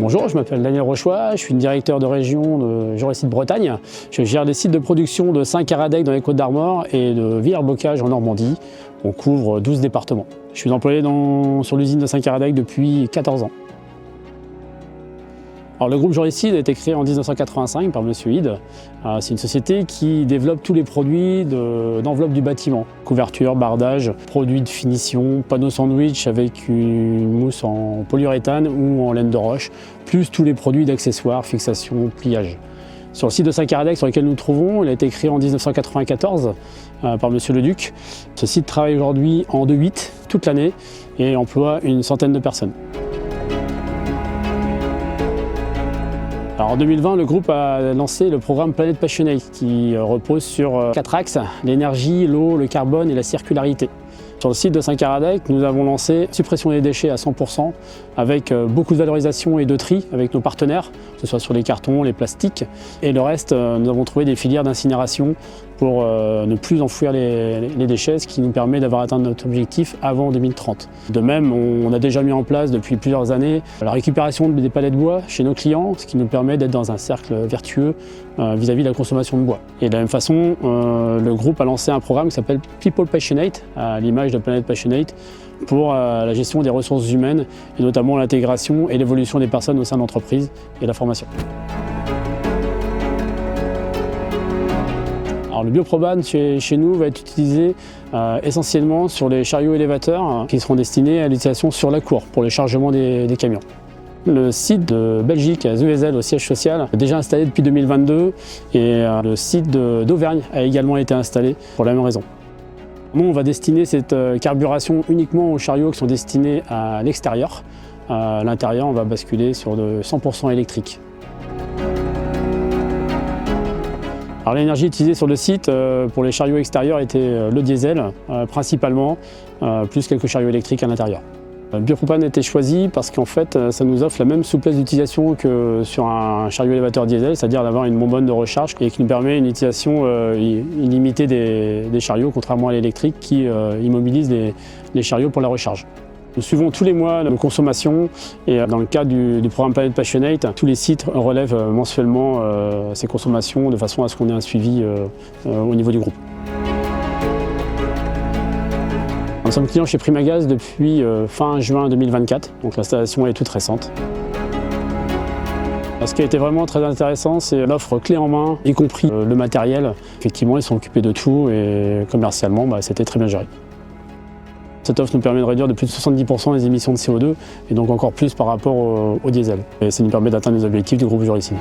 Bonjour, je m'appelle Daniel Rochois, je suis directeur de région de Juré-Site Bretagne. Je gère des sites de production de Saint-Caradec dans les Côtes-d'Armor et de Villers-Bocage en Normandie. On couvre 12 départements. Je suis employé sur l'usine de Saint-Caradec depuis 14 ans. Alors, le groupe Juré-Site a été créé en 1985 par M. Hide. C'est une société qui développe tous les produits d'enveloppe du bâtiment. Couverture, bardage, produits de finition, panneaux sandwich avec une mousse en polyuréthane ou en laine de roche, plus tous les produits d'accessoires, fixation, pliage. Sur le site de Saint-Caradec sur lequel nous nous trouvons, il a été créé en 1994 par M. Leduc. Ce site travaille aujourd'hui en 2-8 toute l'année et emploie une centaine de personnes. Alors en 2020, le groupe a lancé le programme Planet Passionate qui repose sur 4 axes, l'énergie, l'eau, le carbone et la circularité. Sur le site de Saint-Caradec, nous avons lancé suppression des déchets à 100% avec beaucoup de valorisation et de tri avec nos partenaires, que ce soit sur les cartons, les plastiques. Et le reste, nous avons trouvé des filières d'incinération pour ne plus enfouir les déchets, ce qui nous permet d'avoir atteint notre objectif avant 2030. De même, on a déjà mis en place depuis plusieurs années la récupération des palettes de bois chez nos clients, ce qui nous permet d'être dans un cercle vertueux vis-à-vis de la consommation de bois. Et de la même façon, le groupe a lancé un programme qui s'appelle People Passionate, à l'image de Planet Passionate, pour la gestion des ressources humaines et notamment l'intégration et l'évolution des personnes au sein de l'entreprise et la formation. Alors, le biopropane chez nous va être utilisé essentiellement sur les chariots élévateurs qui seront destinés à l'utilisation sur la cour pour le chargement des camions. Le site de Belgique, à Zuezel, au siège social, est déjà installé depuis 2022 et le site d'Auvergne a également été installé pour la même raison. Nous, on va destiner cette carburation uniquement aux chariots qui sont destinés à l'extérieur. À l'intérieur, on va basculer sur de 100% électrique. Alors, l'énergie utilisée sur le site pour les chariots extérieurs était le diesel, principalement, plus quelques chariots électriques à l'intérieur. Le biopropane a été choisi parce qu'en fait, ça nous offre la même souplesse d'utilisation que sur un chariot élévateur diesel, c'est-à-dire d'avoir une bonbonne de recharge et qui nous permet une utilisation illimitée des chariots, contrairement à l'électrique qui immobilise les chariots pour la recharge. Nous suivons tous les mois nos consommations et dans le cadre du programme Planet Passionate, tous les sites relèvent mensuellement ces consommations de façon à ce qu'on ait un suivi au niveau du groupe. Nous sommes clients chez Primagaz depuis fin juin 2024, donc l'installation est toute récente. Ce qui a été vraiment très intéressant, c'est l'offre clé en main, y compris le matériel. Effectivement, ils sont occupés de tout et commercialement, c'était très bien géré. Cette offre nous permet de réduire de plus de 70% les émissions de CO2 et donc encore plus par rapport au diesel. Et ça nous permet d'atteindre les objectifs du groupe Juré-Site.